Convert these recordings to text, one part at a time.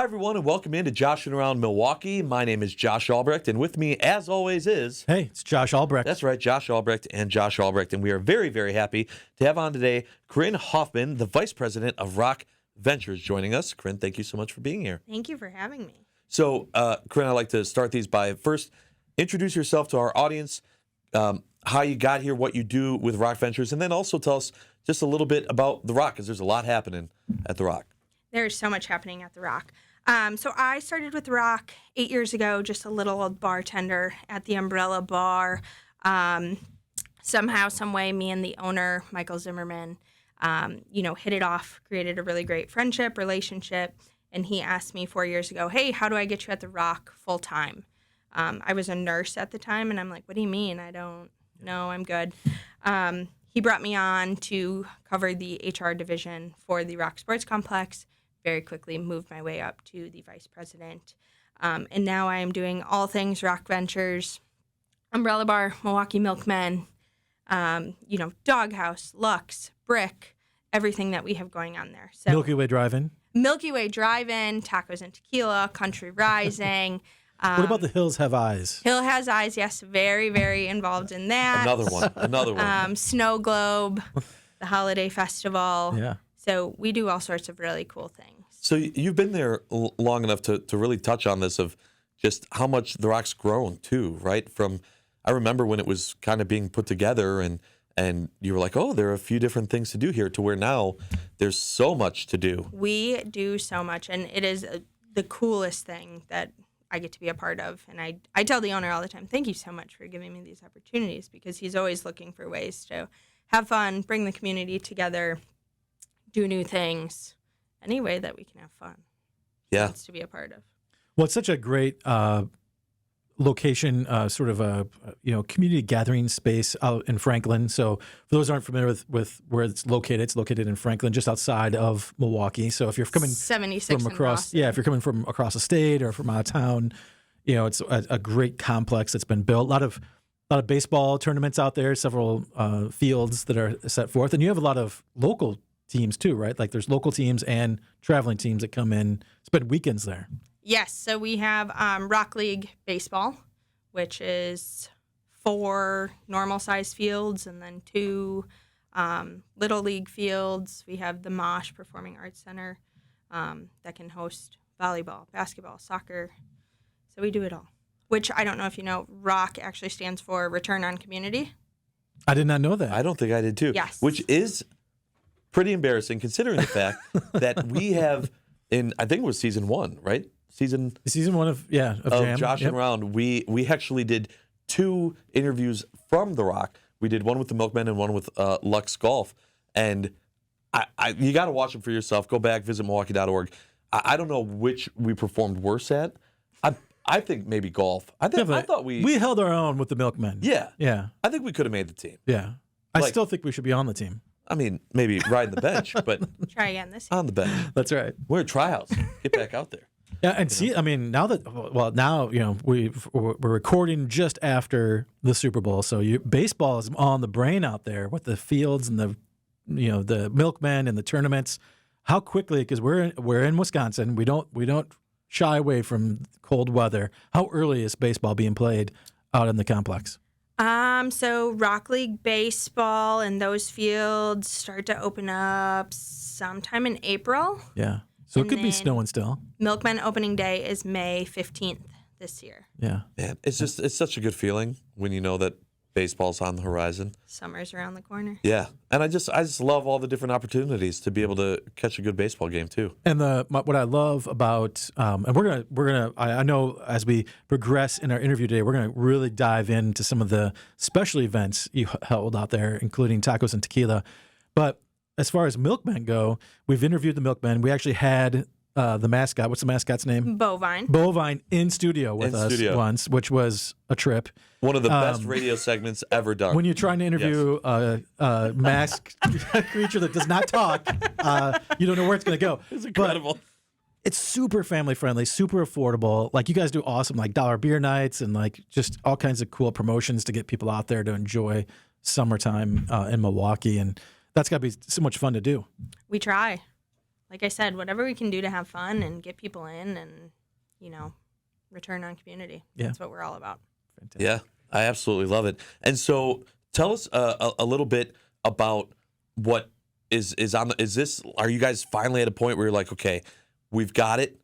Hi, everyone, and welcome into Joshing Around Milwaukee. My name is Josh Albrecht, and with me, as always, is... Hey, it's Josh Albrecht. That's right, Josh Albrecht and Josh Albrecht, and we are very, very happy to have on today Carinn Hoffman, the Vice President of ROC Ventures, joining us. Carinn, thank you so much for being here. Thank you for having me. So, Carinn, I'd like to start these by first introduce yourself to our audience, how you got here, what you do with ROC Ventures, and then also tell us just a little bit about the ROC, because there's a lot happening at the ROC. There's so much happening at the ROC. So I started with the ROC 8 years ago, just a little old bartender at the Umbrella Bar. Somehow, some way, me and the owner, Michael Zimmerman, hit it off, created a really great friendship, relationship. And he asked me 4 years ago, hey, how do I get you at the ROC full time? I was a nurse at the time, and I'm like, what do you mean? I don't know, I'm good. He brought me on to cover the HR division for the ROC Sports Complex. Very quickly moved my way up to the vice president. And now I am doing all things ROC Ventures, Umbrella Bar, Milwaukee Milkmen, Doghouse, Luxe, Brick, everything that we have going on there. So Milky Way Drive-In, Tacos and Tequila, Country Rising. What about the Hills Have Eyes? Hill Has Eyes, yes, very, very involved in that. Another one. Snow Globe, the Holiday Festival. Yeah. So we do all sorts of really cool things. So you've been there long enough to really touch on this of just how much the ROC's grown too, right? I remember when it was kind of being put together and you were like, oh, there are a few different things to do here, to where now there's so much to do. We do so much, and it is the coolest thing that I get to be a part of. And I tell the owner all the time, thank you so much for giving me these opportunities, because he's always looking for ways to have fun, bring the community together, do new things, any way that we can have fun. Yeah. Wants to be a part of. Well, it's such a great location, sort of a community gathering space out in Franklin. So for those who aren't familiar with where it's located in Franklin, just outside of Milwaukee. So if you're coming 76 from across, if you're coming from across the state or from out of town, it's a great complex that's been built. A lot of baseball tournaments out there, several fields that are set forth, and you have a lot of local teams too, right? Like there's local teams and traveling teams that come in, spend weekends there. Yes, so we have ROC League Baseball, which is 4 normal-sized fields and then 2 Little League fields. We have the Mosh Performing Arts Center that can host volleyball, basketball, soccer. So we do it all, which I don't know if you know, ROC actually stands for Return on Community. I did not know that. I don't think I did too. Yes. Which is pretty embarrassing considering the fact that we have, I think it was season 1, right? Season 1 of Jam. Joshing Around. We actually did 2 interviews from the ROC. We did one with the Milkmen and one with Luxe Golf. And you got to watch them for yourself. Go back, visit Milwaukee.org. I don't know which we performed worse at. I think maybe golf. I thought we held our own with the Milkmen. Yeah. I think we could have made the team. Yeah. I still think we should be on the team. I mean, maybe riding the bench, but try again this year. On the bench. That's right. We're at tryouts. Get back out there. Yeah, and see, I mean, now we're recording just after the Super Bowl, so baseball is on the brain out there with the fields and the Milkmen and the tournaments. How quickly, because we're in Wisconsin, we don't shy away from cold weather. How early is baseball being played out in the complex? So ROC League Baseball and those fields start to open up sometime in April. Yeah. So it could be snowing still. Milkmen opening day is May 15th this year. Yeah. Man, it's such a good feeling when you know that baseball's on the horizon. Summer's around the corner. Yeah. And I just love all the different opportunities to be able to catch a good baseball game too. And what I love about and we're gonna I know as we progress in our interview today, we're gonna really dive into some of the special events you held out there, including Tacos and Tequila. But as far as Milkmen go, we've interviewed the Milkmen. We actually had the mascot. What's the mascot's name? Bovine in studio with us once, which was a trip. One of the best radio segments ever done. When you're trying to interview a masked creature that does not talk, you don't know where it's going to go. It's incredible. But it's super family friendly, super affordable. Like you guys do awesome, like dollar beer nights and like just all kinds of cool promotions to get people out there to enjoy summertime in Milwaukee, and that's got to be so much fun to do. We try. like I said, whatever we can do to have fun and get people in and, return on community. Yeah. That's what we're all about. Fantastic. Yeah, I absolutely love it. And so tell us a little bit about what is on are you guys finally at a point where you're like, okay, we've got it,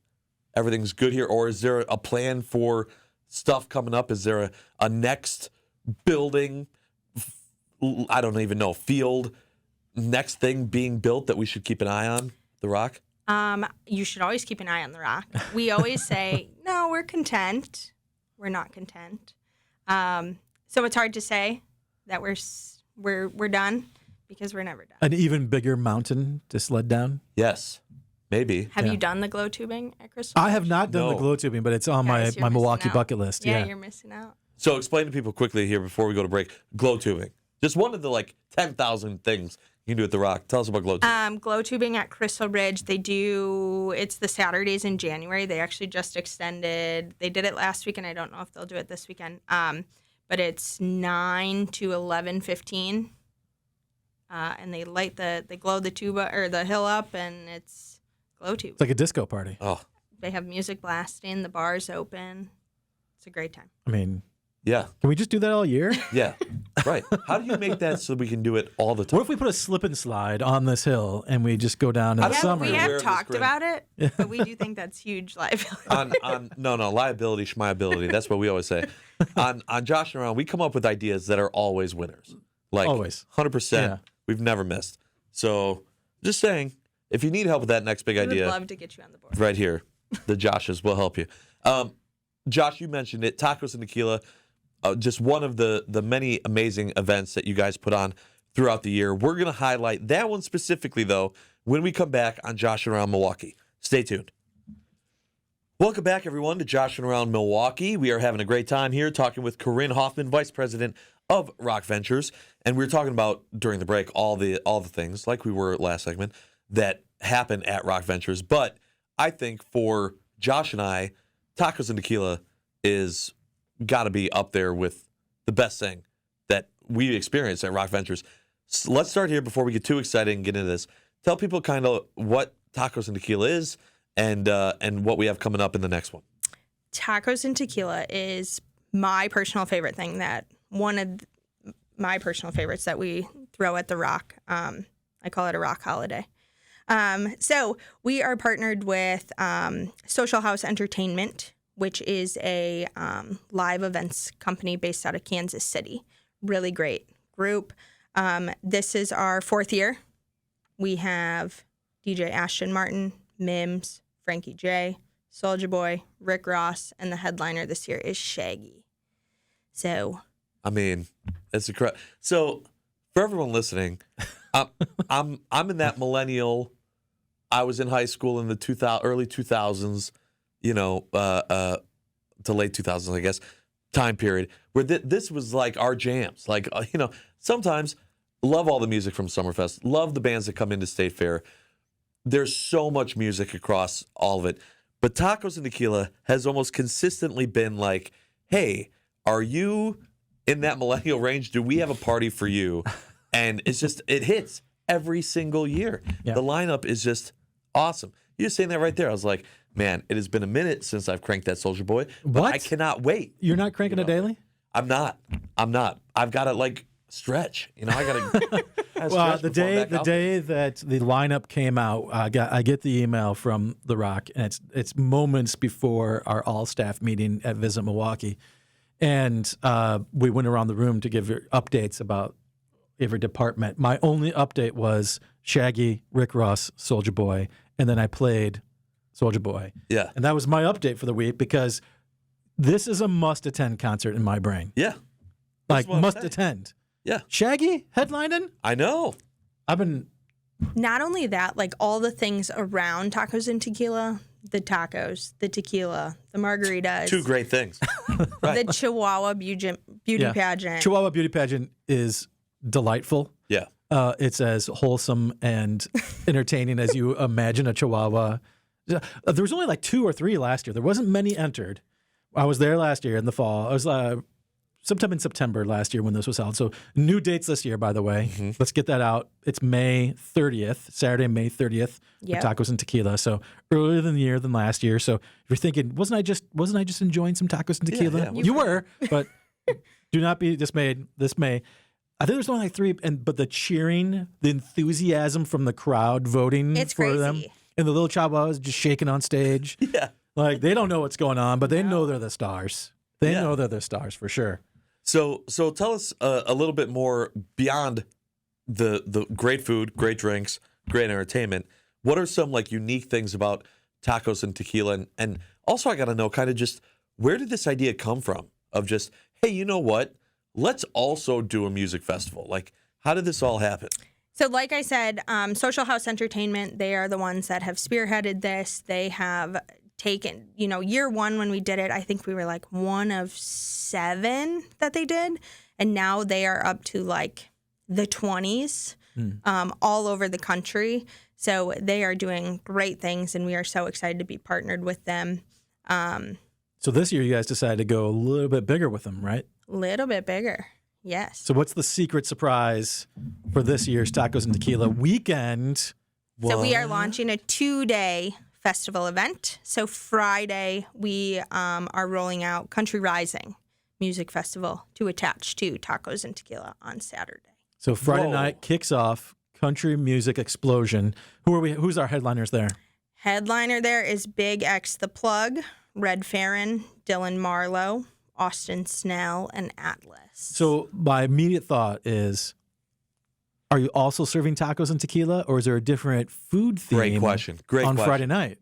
everything's good here, or is there a plan for stuff coming up? Is there a next building, I don't even know, field, next thing being built that we should keep an eye on, the ROC? You should always keep an eye on the ROC. We always say, no, we're content. We're not content. So it's hard to say that we're done because we're never done. An even bigger mountain to sled down? Yes, maybe. Have you done the glow tubing at Crystal Ridge? I have not done the glow tubing, but it's on my Milwaukee bucket list. Yeah, you're missing out. So explain to people quickly here before we go to break, glow tubing. Just one of the 10,000 things you can do at the ROC. Tell us about glow tubing. Glow tubing at Crystal Ridge, it's the Saturdays in January. They actually just extended. They did it last week, and I don't know if they'll do it this weekend. But it's 9 to 11:15. And they glow the tuba or the hill up, and it's glow tube. It's like a disco party. Oh, they have music blasting. The bar's open. It's a great time. I mean, yeah. Can we just do that all year? Yeah, right. How do you make that so we can do it all the time? What if we put a slip and slide on this hill and we just go down in the summer? We have talked about it, but we do think that's huge liability. No, liability, schmiability. That's what we always say. On Joshing Around, we come up with ideas that are always winners. Always. 100%. Yeah. We've never missed. So just saying, if you need help with that next big idea. We'd love to get you on the board. Right here. The Joshes will help you. Josh, you mentioned it. Tacos and Tequila, just one of the many amazing events that you guys put on throughout the year. We're going to highlight that one specifically, though, when we come back on Joshing Around Milwaukee. Stay tuned. Welcome back, everyone, to Joshing Around Milwaukee. We are having a great time here talking with Carrin Hoffman, Vice President of ROC Ventures. And we were talking about, during the break, all the things, like we were last segment, that happen at ROC Ventures. But I think for Josh and I, Tacos and Tequila is got to be up there with the best thing that we experienced at ROC Ventures. So let's start here before we get too excited and get into this. Tell people kind of what Tacos and Tequila is and what we have coming up in the next one. Tacos and Tequila is my personal favorite thing, one of my personal favorites that we throw at the ROC. I call it a ROC holiday. So we are partnered with Social House Entertainment, which is a live events company based out of Kansas City. Really great group. This is our 4th year. We have DJ Ashton Martin, Mims, Frankie J, Soulja Boy, Rick Ross, and the headliner this year is Shaggy. So, I mean, it's incredible. So, for everyone listening, I'm in that millennial. I was in high school in the early 2000s, to late 2000s, I guess, time period where this was like our jams. Like, sometimes love all the music from Summerfest, love the bands that come into State Fair. There's so much music across all of it. But Tacos and Tequila has almost consistently been like, hey, are you in that millennial range? Do we have a party for you? And it hits every single year. Yeah. The lineup is just awesome. You're saying that right there. I was like, man, it has been a minute since I've cranked that Soulja Boy. But what? I cannot wait. You're not cranking it daily? I'm not. I've got to stretch. I got to. Well, the day that the lineup came out, I get the email from the ROC, and it's moments before our all-staff meeting at Visit Milwaukee, and we went around the room to give updates about every department. My only update was Shaggy, Rick Ross, Soulja Boy, and then I played Soulja Boy. Yeah, and that was my update for the week because this is a must-attend concert in my brain. Yeah, must-attend. Yeah. Shaggy headlining? I know. Not only that, all the things around Tacos and Tequila, the tacos, the tequila, the margaritas. 2 great things. Right. The Chihuahua beauty pageant. Chihuahua beauty pageant is delightful. Yeah. It's as wholesome and entertaining as you imagine a Chihuahua. There was only 2 or 3 last year. There wasn't many entered. I was there last year in the fall. I was sometime in September last year when this was held. So new dates this year, by the way. Let's get that out. It's May 30th, Saturday, May 30th, for Tacos and Tequila. So earlier than the year than last year. So if you're thinking, wasn't I just enjoying some tacos and tequila? Yeah. You were, but do not be dismayed. This May. I think there's only like 3, but the cheering, the enthusiasm from the crowd voting for them, and the little chihuahuas just shaking on stage. Yeah. Like, they don't know what's going on, but they know they're the stars. They know they're the stars for sure. So tell us a little bit more beyond the great food, great drinks, great entertainment. What are some like unique things about Tacos and Tequila? And also I got to know kind of just where did this idea come from of just, hey, you know what? Let's also do a music festival. Like, how did this all happen? So like I said, Social House Entertainment, they are the ones that have spearheaded this. They have taken, year one when we did it, I think we were like one of 7 that they did. And now they are up to like the 20s all over the country. So they are doing great things, and we are so excited to be partnered with them. So this year you guys decided to go a little bit bigger with them, right? Little bit bigger, yes. So what's the secret surprise for this year's Tacos and Tequila weekend? So we are launching a 2-day festival event. So Friday, we are rolling out Country Rising Music Festival to attach to Tacos and Tequila on Saturday. So Friday night kicks off Country Music Explosion. Who's our headliners there? Headliner there is Big X The Plug, Red Farron, Dylan Marlowe, Austin Snell, and Atlas. So my immediate thought is, are you also serving tacos and tequila, or is there a different food theme? Great question. On Friday night?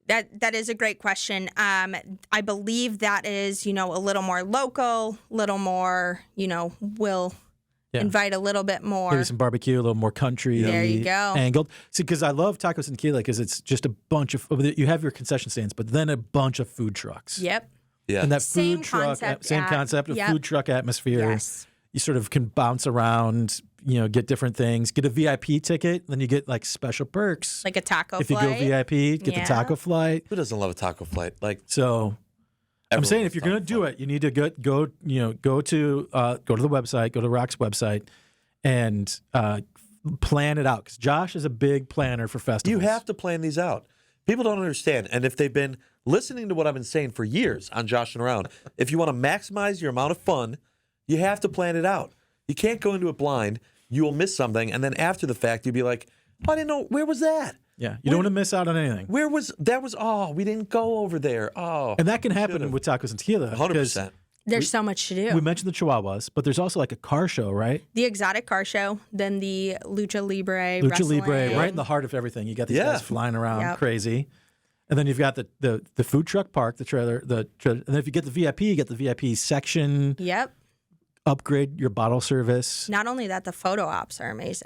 That is a great question. I believe that is, a little more local, little more, will invite a little bit more. Maybe some barbecue, a little more country. There you go. Angled. See, because I love Tacos and Tequila because it's just a bunch of, you have your concession stands, but then a bunch of food trucks. Yep. Yeah. And that Same food truck, concept of food truck atmosphere. Yes. You sort of can bounce around, get different things, get a VIP ticket, then you get like special perks. Like a taco if flight. If you go VIP, get the taco flight. Who doesn't love a taco flight? So I'm saying if you're going to do it, you need to go to the website, go to ROC's website, and plan it out. Because Josh is a big planner for festivals. You have to plan these out. People don't understand. And if they've been listening to what I've been saying for years on Joshing Around, if you want to maximize your amount of fun, you have to plan it out. You can't go into it blind. You will miss something. And then after the fact, you'll be like, oh, I didn't know. Where was that? Yeah. You don't want to miss out on anything. Where was that? We didn't go over there. Oh. And that can happen with Tacos and Tequila. 100%. There's so much to do. We mentioned the Chihuahuas, but there's also like a car show, right? The exotic car show, then the Lucha Libre wrestling. Libre, right in the heart of everything. You got these guys flying around crazy. And then you've got the food truck park, the trailer, and then if you get the VIP, you get the VIP section. Yep. Upgrade your bottle service. Not only that, the photo ops are amazing.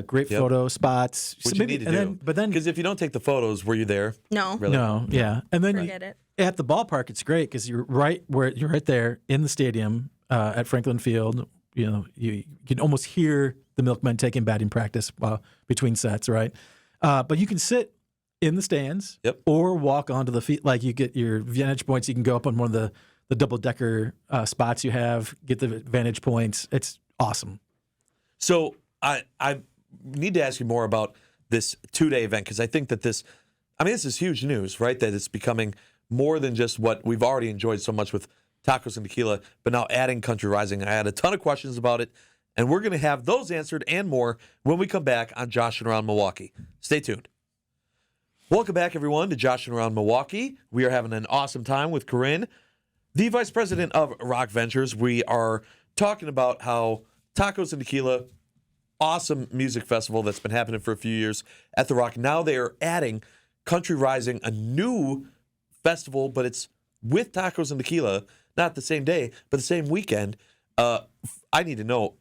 Great photo spots. Which you need to do. But then, because if you don't take the photos, were you there? No. Really? No. Yeah. And then Forget it. At the ballpark, it's great because you're right there in the stadium at Franklin Field. You can almost hear the Milkmen taking batting practice between sets, right? But you can sit in the stands or walk onto the field. Like you get your vantage points. You can go up on one of the double-decker spots you have, get the vantage points. It's awesome. So I need to ask you more about this 2-day event because I think that this is huge news, right? That it's becoming more than just what we've already enjoyed so much with Tacos and Tequila, but now adding Country Rising. I had a ton of questions about it, and we're going to have those answered and more when we come back on Joshing Around Milwaukee. Stay tuned. Welcome back, everyone, to Joshing Around Milwaukee. We are having an awesome time with Carinn, the Vice President of ROC Ventures. We are talking about how Tacos and Tequila, awesome music festival that's been happening for a few years at the ROC. Now they are adding Country Rising, a new festival, but it's with Tacos and Tequila, not the same day, but the same weekend. I need to know,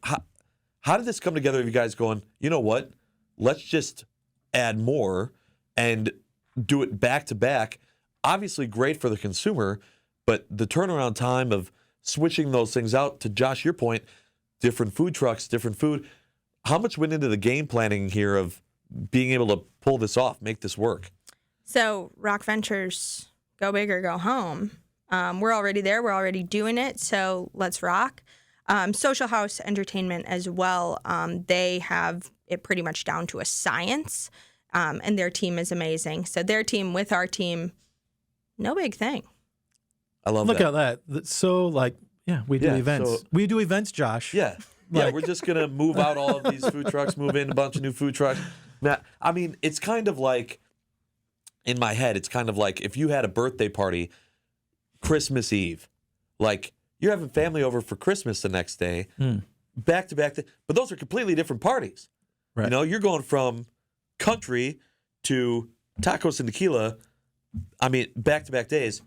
how did this come together of you guys going, you know what, let's just add more and do it back to back? Obviously great for the consumer, but the turnaround time of switching those things out, to Josh, your point, different food trucks, different food. How much went into the game planning here of being able to pull this off, make this work? So ROC Ventures, go big or go home. We're already there. We're already doing it. So let's rock. Social House Entertainment as well. They have it pretty much down to a science, and their team is amazing. So their team with our team, no big thing. I love Look that. at that. So, we do events. so- We do events, Josh. Yeah. Yeah, we're just going to move out all of these food trucks, move in a bunch of new food trucks. Now, I mean, it's kind of like, in my head, it's kind of like if you had a birthday party Christmas Eve, like you're having family over for Christmas the next day, back to back, but those are completely different parties. Right. You know, you're going from country to tacos and tequila. I mean, back to back days.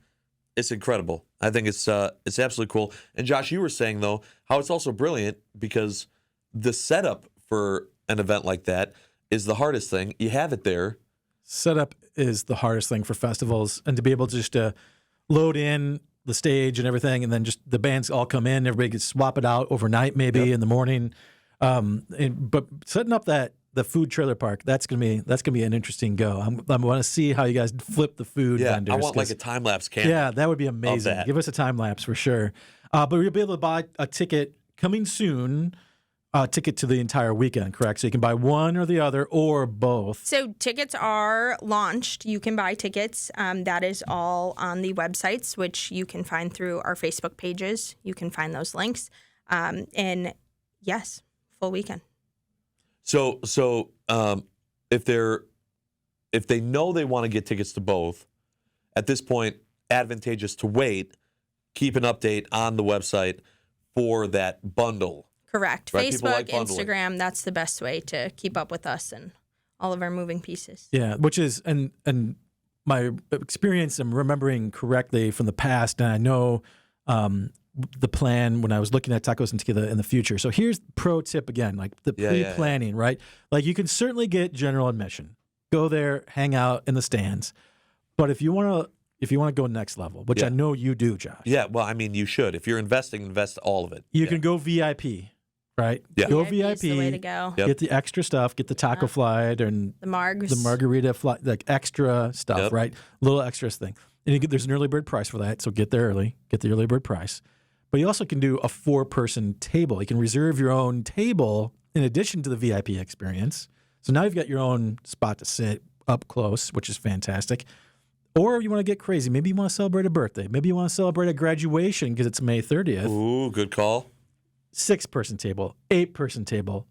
It's incredible. I think it's absolutely cool. And Josh, you were saying though how it's also brilliant because the setup for an event like that is the hardest thing. You have it there. Setup is the hardest thing for festivals, and to be able to just load in the stage and everything, and then just the bands all come in, everybody can swap it out overnight, maybe in the morning. But setting up the food trailer park, that's gonna be an interesting go. I want to see how you guys flip the food vendors. I want like a time lapse camera. Yeah, that would be amazing. Give us a time lapse for sure. But you'll be able to buy a ticket coming soon. Ticket to the entire weekend, correct? So you can buy one or the other or both. So tickets are launched. You can buy tickets. That is all on the websites, which you can find through our Facebook pages. You can find those links. And yes, full weekend. So if they know they want to get tickets to both, at this point, advantageous to wait, keep an update on the website for that bundle. Correct. Right? People Facebook, like bundling. Instagram, that's the best way to keep up with us and all of our moving pieces. Yeah, which is and my experience, I'm remembering correctly from the past, and I know the plan when I was looking at tacos and tequila in the future. So here's the pro tip again, like the pre-planning, right? Like you can certainly get general admission, go there, hang out in the stands, but if you want to go next level, which I know you do, Josh. Yeah, well, I mean, you should. If you're investing, invest all of it. You can go VIP, right? Yeah. Go VIP is VIP. the way to go. Yep. Get the extra stuff. Get the taco flight and The margs. the margarita flight, like extra stuff, Yep. right? Little extras thing. And there's an early bird price for that, so get there early. Get the early bird price. But you also can do a 4-person table. You can reserve your own table in addition to the VIP experience. So now you've got your own spot to sit up close, which is fantastic. Or you want to get crazy. Maybe you want to celebrate a birthday. Maybe you want to celebrate a graduation because it's May 30th. Ooh, good call. 6-person table, 8-person table,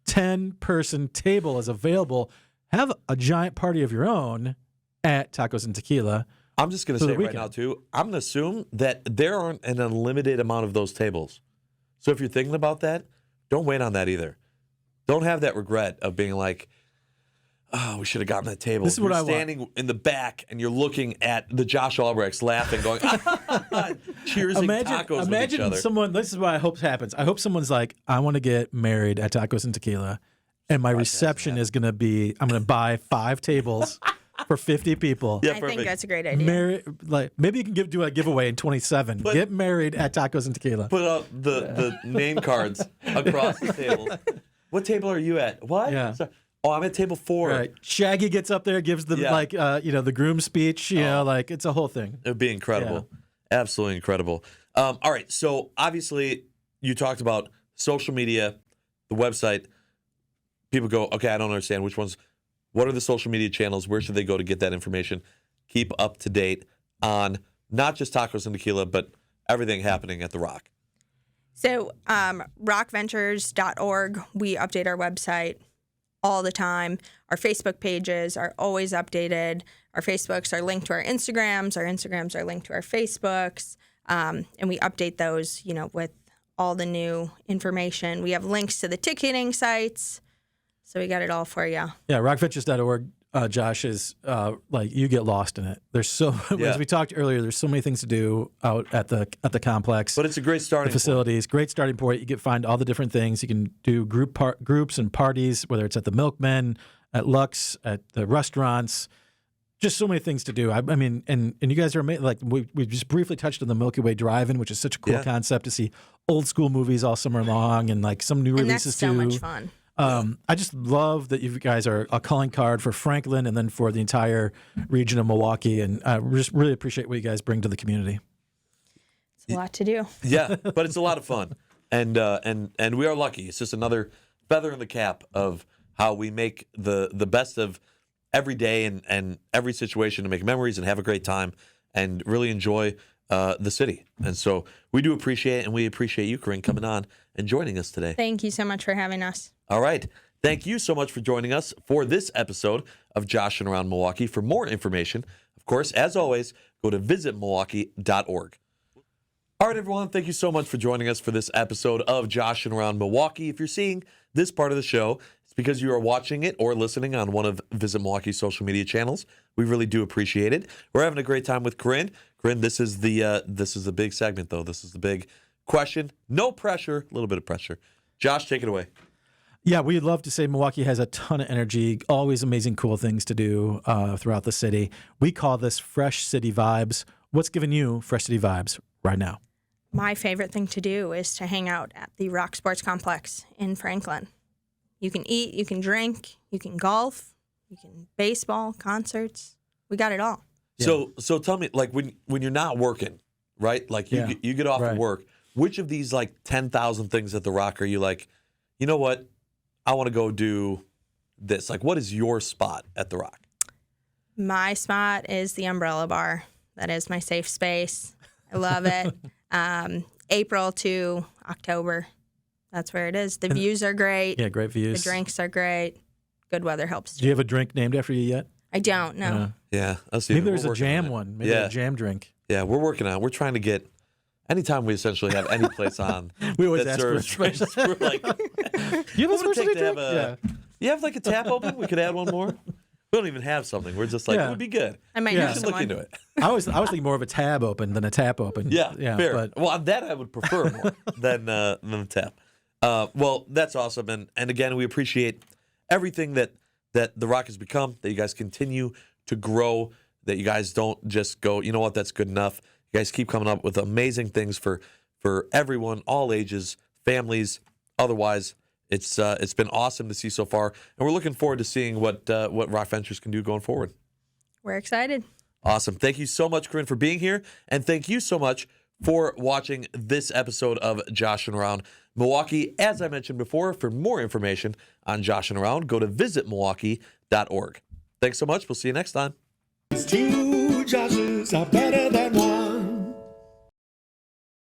10-person table is available. Have a giant party of your own at Tacos and Tequila. I'm just going to say right now, too, I'm going to assume that there aren't an unlimited amount of those tables. So if you're thinking about that, don't wait on that either. Don't have that regret of being like, oh, we should have gotten that table. This is what I want. You're standing in the back and you're looking at the Josh Albrechts laughing, going, cheersing tacos with each other. Someone, this is what I hope happens. I hope someone's like, I want to get married at Tacos and Tequila, and my reception is going to be, I'm going to buy 5 tables for 50 people. Yeah, I perfect. think that's a great idea. Maybe you can do a giveaway in 27. Get married at Tacos and Tequila. Put out the name cards across the table. What table are you at? What? Yeah. Sorry. Oh, I'm at table 4. Right. Shaggy gets up there, gives the the groom speech. You know, like it's a whole thing. It would be incredible. Absolutely incredible. All right. So obviously you talked about social media, the website. People go, okay, I don't understand which ones. What are the social media channels? Where should they go to get that information? Keep up to date on not just Tacos and Tequila, but everything happening at the ROC. So rocventures.org, we update our website all the time. Our Facebook pages are always updated. Our Facebooks are linked to our Instagrams. Our Instagrams are linked to our Facebooks. And we update those, with all the new information. We have links to the ticketing sites. So we got it all for you. Yeah, rockventures.org, Josh, is you get lost in it. There's as we talked earlier, there's so many things to do out at the complex. But it's a great starting facilities, great starting point. You can find all the different things. You can do groups and parties, whether it's at the Milkmen, at Luxe, at the restaurants. Just so many things to do. I mean, and you guys are amazing. Like we just briefly touched on the Milky Way Drive-In, which is such a cool concept to see old school movies all summer long, and like some new releases too. And that's so too. much fun. I just love that you guys are a calling card for Franklin and then for the entire region of Milwaukee, and I just really appreciate what you guys bring to the community. a lot to do. Yeah, but it's a lot of fun, and we are lucky. It's just another feather in the cap of how we make the best of every day and every situation to make memories and have a great time and really enjoy the city. And so we do appreciate it, and we appreciate you, Carinn, coming on and joining us today. Thank you so much for having us. All right. Thank you so much for joining us for this episode of Joshing Around Milwaukee. For more information, of course, as always, go to visitmilwaukee.org. All right, everyone, thank you so much for joining us for this episode of Joshing Around Milwaukee. If you're seeing this part of the show, it's because you are watching it or listening on one of Visit Milwaukee's social media channels. We really do appreciate it. We're having a great time with Carinn. Carinn, this is the big segment, though. This is the big question. No pressure, a little bit of pressure. Josh, take it away. Yeah, we'd love to say Milwaukee has a ton of energy, always amazing, cool things to do throughout the city. We call this fresh city vibes. What's giving you fresh city vibes right now? My favorite thing to do is to hang out at the ROC Sports Complex in Franklin. You can eat, you can drink, you can golf, you can baseball, concerts. We got it all. Yeah. So tell me, like when you're not working, right? Like you get off of work. Which of these like 10,000 things at the ROC are you like, you know what? I want to go do this. Like, what is your spot at the ROC? My spot is the Umbrella Bar. That is my safe space. I love it. April to October. That's where it is. The views are great. Yeah, great views. The drinks are great. Good weather helps too. Do you have a drink named after you yet? I don't know. Yeah. Maybe there's a jam one. Maybe a jam drink. Yeah, we're working on it. We're trying to get, anytime we essentially have any place on we always that ask serves drinks, we're like, you have a specialty drink? You have like a tap open? We could add one more. We don't even have something. We're just like, it would be good. I might know We should look into it. I was thinking more of a tab open than a tap open. Yeah, fair. But, well, that I would prefer more than the tap. Well, that's awesome. And again, we appreciate everything that the ROC has become, that you guys continue to grow, that you guys don't just go, you know what, that's good enough. You guys keep coming up with amazing things for everyone, all ages, families, otherwise. It's been awesome to see so far, and we're looking forward to seeing what ROC Ventures can do going forward. We're excited. Awesome. Thank you so much, Carinn, for being here, and thank you so much for watching this episode of Joshing Around Milwaukee. As I mentioned before, for more information on Joshing Around, go to visitmilwaukee.org. Thanks so much. We'll see you next time. 2 Joshes are better than 1.